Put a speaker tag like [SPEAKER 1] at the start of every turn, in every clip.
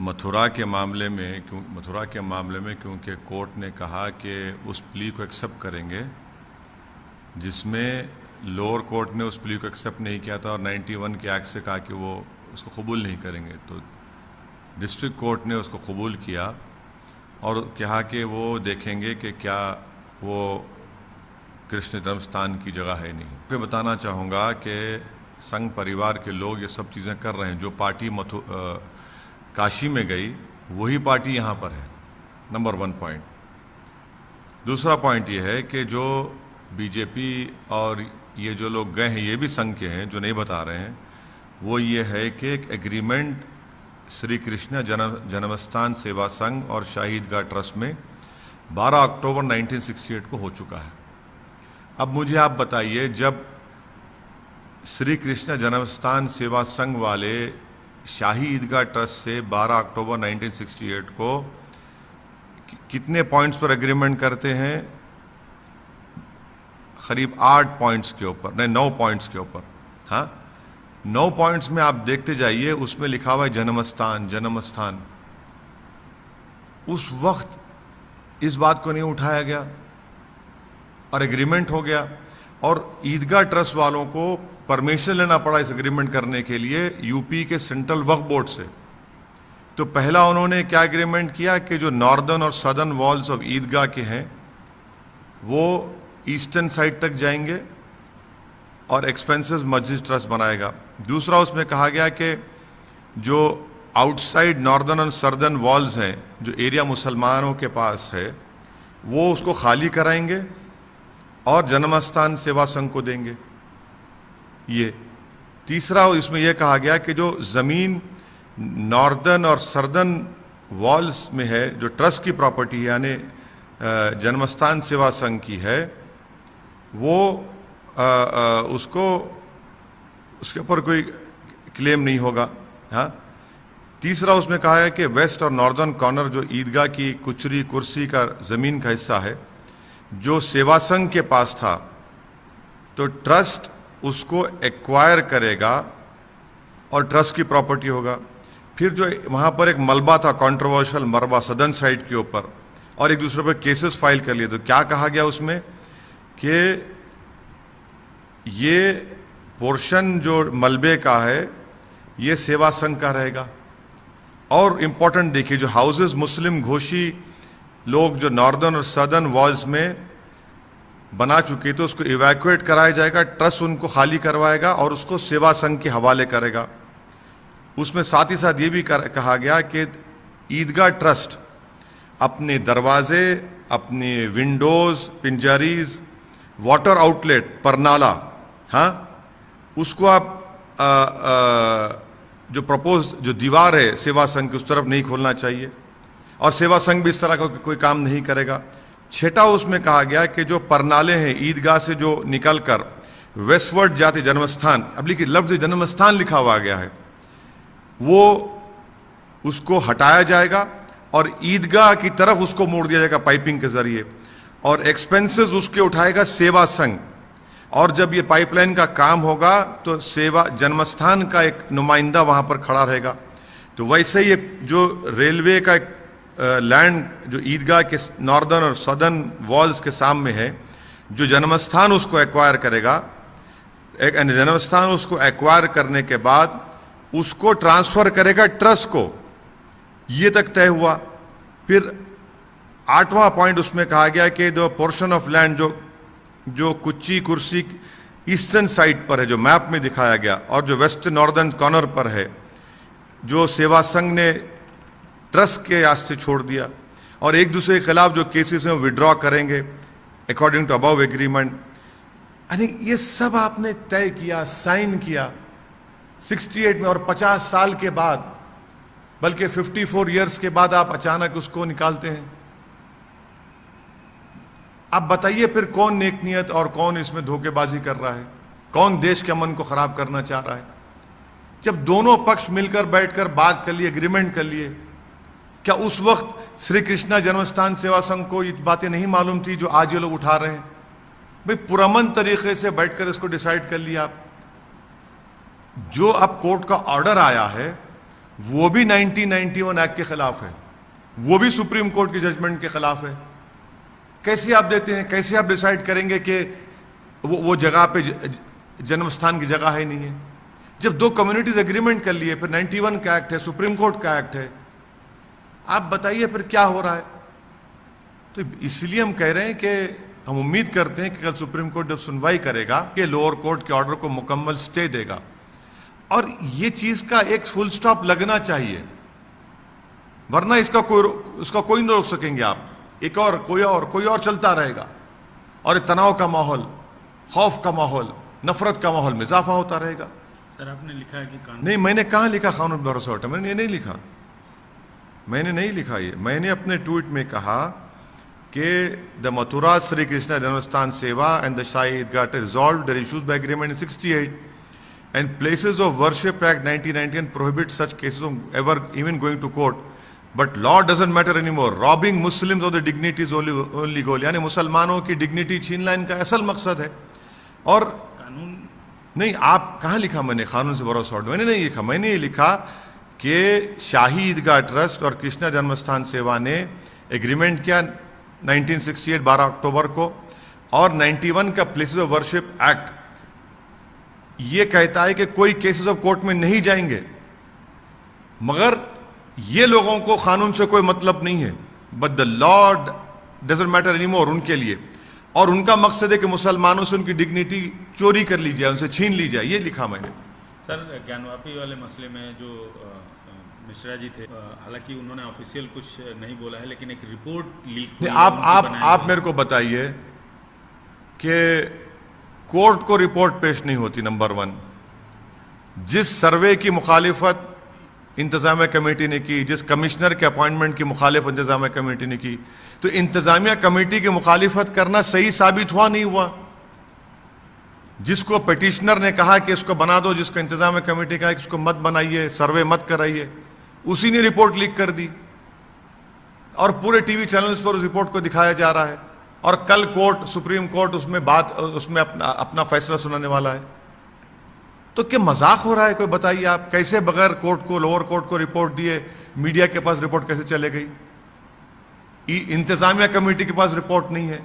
[SPEAKER 1] मथुरा के मामले में क्योंकि कोर्ट ने कहा कि उस प्ली को एक्सेप्ट करेंगे, जिसमें लोअर कोर्ट ने उस प्ली को एक्सेप्ट नहीं किया था और 91 के एक्ट से कहा कि वो उसको कबूल नहीं करेंगे, तो डिस्ट्रिक्ट कोर्ट ने उसको कबूल किया और कहा कि वो देखेंगे कि क्या वो कृष्ण जन्मस्थान की जगह है नहीं। मैं बताना चाहूँगा कि संघ परिवार के लोग ये सब चीज़ें कर रहे हैं। जो पार्टी काशी में गई वही पार्टी यहाँ पर है, नंबर 1 पॉइंट। दूसरा पॉइंट ये है कि जो बीजेपी और ये जो लोग गए हैं ये भी संघ के हैं, जो नहीं बता रहे हैं वो ये है कि एक एग्रीमेंट श्री कृष्ण जन्मस्थान सेवा संघ और शाही ईदगाह ट्रस्ट में 12 अक्टूबर 1968 को हो चुका है। अब मुझे आप बताइए, जब श्री कृष्ण जन्मस्थान सेवा संघ वाले शाही ईदगाह ट्रस्ट से 12 अक्टूबर 1968 को कितने पॉइंट्स पर एग्रीमेंट करते हैं? करीब 8 पॉइंट्स के ऊपर, नहीं 9 पॉइंट्स के ऊपर। हाँ, 9 पॉइंट्स में आप देखते जाइए, उसमें लिखा हुआ है जन्मस्थान। उस वक्त इस बात को नहीं उठाया गया और एग्रीमेंट हो गया, और ईदगाह ट्रस्ट वालों को परमिशन लेना पड़ा इस एग्रीमेंट करने के लिए यूपी के सेंट्रल वक्फ बोर्ड से। तो पहला उन्होंने क्या एग्रीमेंट किया कि जो नॉर्दर्न और सदर्न वॉल्स ऑफ ईदगाह के हैं वो ईस्टर्न साइड तक जाएंगे और एक्सपेंसेस मस्जिद ट्रस्ट बनाएगा। दूसरा उसमें कहा गया कि जो आउटसाइड नॉर्दर्न और सदर्न वॉल्स हैं, जो एरिया मुसलमानों के पास है, वो उसको खाली कराएंगे और जन्मस्थान सेवा संघ को देंगे। ये तीसरा इसमें यह कहा गया कि जो ज़मीन नॉर्दर्न और सदर्न वॉल्स में है, जो ट्रस्ट की प्रॉपर्टी है यानी जन्मस्थान सेवा संघ की है, वो उसके ऊपर कोई क्लेम नहीं होगा। हाँ, तीसरा उसमें कहा है कि वेस्ट और नॉर्दर्न कॉर्नर जो ईदगाह की कुचरी कुर्सी का ज़मीन का हिस्सा है, जो सेवा संघ के पास था, तो ट्रस्ट उसको एक्वायर करेगा और ट्रस्ट की प्रॉपर्टी होगा। फिर जो वहाँ पर एक मलबा था, कंट्रोवर्शियल मलबा सदर्न साइड के ऊपर, और एक दूसरे पर केसेस फाइल कर लिए, तो क्या कहा गया उसमें कि ये पोर्शन जो मलबे का है ये सेवा संघ का रहेगा। और इम्पोर्टेंट देखिए, जो हाउसेस मुस्लिम घोषी लोग जो नॉर्दर्न और सदर्न वॉल्स में बना चुके तो उसको इवैक्यूएट कराया जाएगा, ट्रस्ट उनको खाली करवाएगा और उसको सेवा संघ के हवाले करेगा। उसमें साथ ही साथ ये भी कहा गया कि ईदगाह ट्रस्ट अपने दरवाजे, अपने विंडोज, पिंजरीज, वाटर आउटलेट, परनाला, हाँ, उसको आप जो प्रपोज जो दीवार है सेवा संघ की उस तरफ नहीं खोलना चाहिए, और सेवा संघ भी इस तरह का कोई काम नहीं करेगा। छठा उसमें कहा गया कि जो परनाले हैं ईदगाह से जो निकलकर वेस्टवर्ड जाते जन्मस्थान, अब लिखिए लफ्ज जन्मस्थान लिखा हुआ गया है, वो उसको हटाया जाएगा और ईदगाह की तरफ उसको मोड़ दिया जाएगा पाइपिंग के जरिए, और एक्सपेंसेस उसके उठाएगा सेवा संघ। और जब ये पाइपलाइन का काम होगा तो सेवा जन्मस्थान का एक नुमाइंदा वहां पर खड़ा रहेगा। तो वैसे ये जो रेलवे का लैंड जो ईदगाह के नॉर्दर्न और सदर्न वॉल्स के सामने है, जो जन्मस्थान उसको एक्वायर करेगा, जन्मस्थान उसको एक्वायर करने के बाद उसको ट्रांसफर करेगा ट्रस्ट को, ये तक तय हुआ। फिर 8वां पॉइंट उसमें कहा गया कि जो पोर्शन ऑफ लैंड जो कुच्ची कुर्सी ईस्टर्न साइड पर है, जो मैप में दिखाया गया, और जो वेस्ट नॉर्दर्न कॉर्नर पर है, जो सेवा संघ ने ट्रस्ट के रास्ते छोड़ दिया, और एक दूसरे के खिलाफ जो केसेस हैं वो विड्रॉ करेंगे अकॉर्डिंग टू अबव एग्रीमेंट। यानी ये सब आपने तय किया, साइन किया 68 में, और 50 साल के बाद, बल्कि 54 ईयर्स के बाद आप अचानक उसको निकालते हैं। आप बताइए फिर कौन नेक नियत और कौन इसमें धोखेबाजी कर रहा है, कौन देश के अमन को खराब करना चाह रहा है? जब दोनों पक्ष मिलकर बैठकर बात कर लिए, एग्रीमेंट कर लिए, क्या उस वक्त श्री कृष्णा जन्मस्थान सेवा संघ को ये बातें नहीं मालूम थी जो आज ये लोग उठा रहे हैं? भाई पुरअमन तरीके से बैठकर इसको डिसाइड कर लिया। जो अब कोर्ट का ऑर्डर आया है वो भी 1991 एक्ट के खिलाफ है, वो भी सुप्रीम कोर्ट की जजमेंट के खिलाफ है। कैसे आप देते हैं? कैसे आप डिसाइड करेंगे कि वो जगह पे जन्म स्थान की जगह है नहीं है? जब दो कम्युनिटीज एग्रीमेंट कर लिए, फिर 91 का एक्ट है, सुप्रीम कोर्ट का एक्ट है, आप बताइए फिर क्या हो रहा है? तो इसलिए हम कह रहे हैं कि हम उम्मीद करते हैं कि कल सुप्रीम कोर्ट जब सुनवाई करेगा कि लोअर कोर्ट के ऑर्डर को मुकम्मल स्टे देगा, और ये चीज का एक फुल स्टॉप लगना चाहिए, वरना इसका कोई नहीं रोक सकेंगे आप। एक और कोई और चलता रहेगा, और तनाव का माहौल, खौफ का माहौल, नफरत का माहौल में इजाफा होता रहेगा।
[SPEAKER 2] सर आपने लिखा है कि कानून
[SPEAKER 1] नहीं, मैंने कहाँ लिखा कानून पर भरोसा उठा? मैंने ये नहीं लिखा, मैंने नहीं लिखा ये। मैंने अपने ट्वीट में कहा कि the Mathura Shri Krishna Janmasthan Seva and the Shahi Idgah resolve their issues by agreement in 68 and places of worship act 1990 prohibit such cases of ever even going to court, but law doesn't matter anymore, robbing Muslims of the dignity is only goal। यानी मुसलमानों की dignity छीनना इनका असल मकसद है। और
[SPEAKER 2] कानून
[SPEAKER 1] नहीं, आप कहाँ लिखा मैंने कानून से भरोसा उठा? मैंने नहीं लिखा, मैंने ये लिखा कि शाही ईदगाह ट्रस्ट और कृष्णा जन्मस्थान सेवा ने एग्रीमेंट किया 1968 12 अक्टूबर को, और 91 का प्लेसेस ऑफ वर्शिप एक्ट ये कहता है कि कोई केसेस ऑफ कोर्ट में नहीं जाएंगे, मगर ये लोगों को कानून से कोई मतलब नहीं है, but the law doesn't matter anymore उनके लिए, और उनका मकसद है कि मुसलमानों से उनकी डिग्निटी चोरी कर ली जाए, उनसे छीन ली जाए। ये लिखा मैंने।
[SPEAKER 2] सर ज्ञानवापी वाले मसले में जो मिश्रा जी थे, हालांकि उन्होंने ऑफिशियल कुछ नहीं बोला है, लेकिन एक रिपोर्ट लीक हुई।
[SPEAKER 1] आप मेरे को बताइए कि कोर्ट को रिपोर्ट पेश नहीं होती, नंबर 1। जिस सर्वे की मुखालिफत इंतजामिया कमेटी ने की, जिस कमिश्नर के अपॉइंटमेंट की मुखालिफत इंतजामिया कमेटी ने की, तो इंतजामिया कमेटी की मुखालिफत करना सही साबित हुआ नहीं हुआ? जिसको पिटिशनर ने कहा कि इसको बना दो, जिसको इंतजामिया कमेटी कहा कि इसको मत बनाइए, सर्वे मत कराइए, उसी ने रिपोर्ट लीक कर दी, और पूरे टीवी चैनल्स पर उस रिपोर्ट को दिखाया जा रहा है, और कल कोर्ट, सुप्रीम कोर्ट उसमें अपना फैसला सुनाने वाला है। तो क्या मजाक हो रहा है? कोई बताइए आप, कैसे बगैर कोर्ट को, लोअर कोर्ट को रिपोर्ट दिए मीडिया के पास रिपोर्ट कैसे चले गई? इंतजामिया कमेटी के पास रिपोर्ट नहीं है,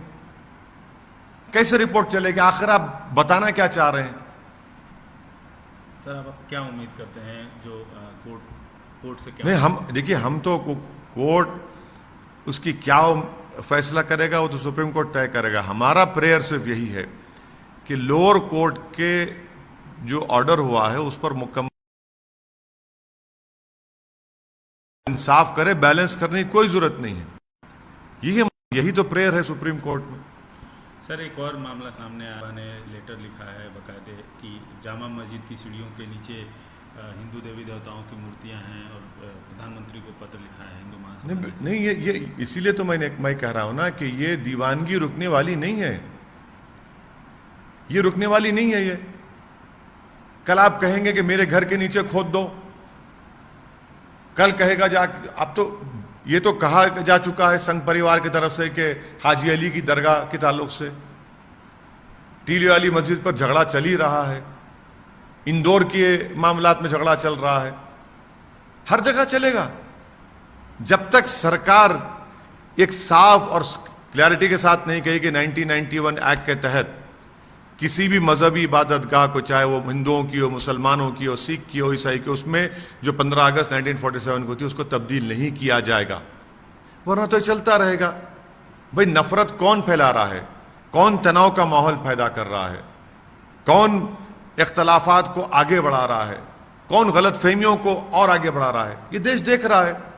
[SPEAKER 1] कैसे रिपोर्ट चलेगी? आखिर आप बताना क्या चाह रहे हैं?
[SPEAKER 2] सर आप क्या उम्मीद करते हैं जो कोर्ट से क्या?
[SPEAKER 1] नहीं, हम देखिए, हम तो कोर्ट उसकी क्या फैसला करेगा वो तो सुप्रीम कोर्ट तय करेगा। हमारा प्रेयर सिर्फ यही है कि लोअर कोर्ट के जो ऑर्डर हुआ है उस पर मुकम्मल इंसाफ करे, बैलेंस करने की कोई जरूरत नहीं है। यही तो प्रेयर है सुप्रीम कोर्ट में।
[SPEAKER 2] सर एक और मामला सामने आया, ने लेटर लिखा है बकायदे कि जामा मस्जिद की सीढ़ियों के नीचे हिंदू देवी देवताओं की मूर्तियां हैं, और प्रधानमंत्री को पत्र लिखा है हिंदू महासभा।
[SPEAKER 1] नहीं, ये इसीलिए तो मैं कह रहा हूं ना कि ये दीवानगी रुकने वाली नहीं है, ये रुकने वाली नहीं है। ये कल आप कहेंगे कि मेरे घर के नीचे खोद दो, कल कहेगा अब तो ये तो कहा जा चुका है संघ परिवार की तरफ से कि हाजी अली की दरगाह के ताल्लुक से टीली वाली मस्जिद पर झगड़ा चल ही रहा है, इंदौर के मामलात में झगड़ा चल रहा है, हर जगह चलेगा। जब तक सरकार एक साफ और क्लैरिटी के साथ नहीं कही कि 1991 एक्ट के तहत किसी भी मजहबी इबादतगाह को, चाहे वो हिंदुओं की हो, मुसलमानों की हो, सिख की हो, ईसाई की, उसमें जो 15 अगस्त 1947 को थी उसको तब्दील नहीं किया जाएगा, वरना तो चलता रहेगा। भाई नफरत कौन फैला रहा है? कौन तनाव का माहौल पैदा कर रहा है? कौन इख्तलाफात को आगे बढ़ा रहा है? कौन गलत फहमियों को और आगे बढ़ा रहा है? ये देश देख रहा है।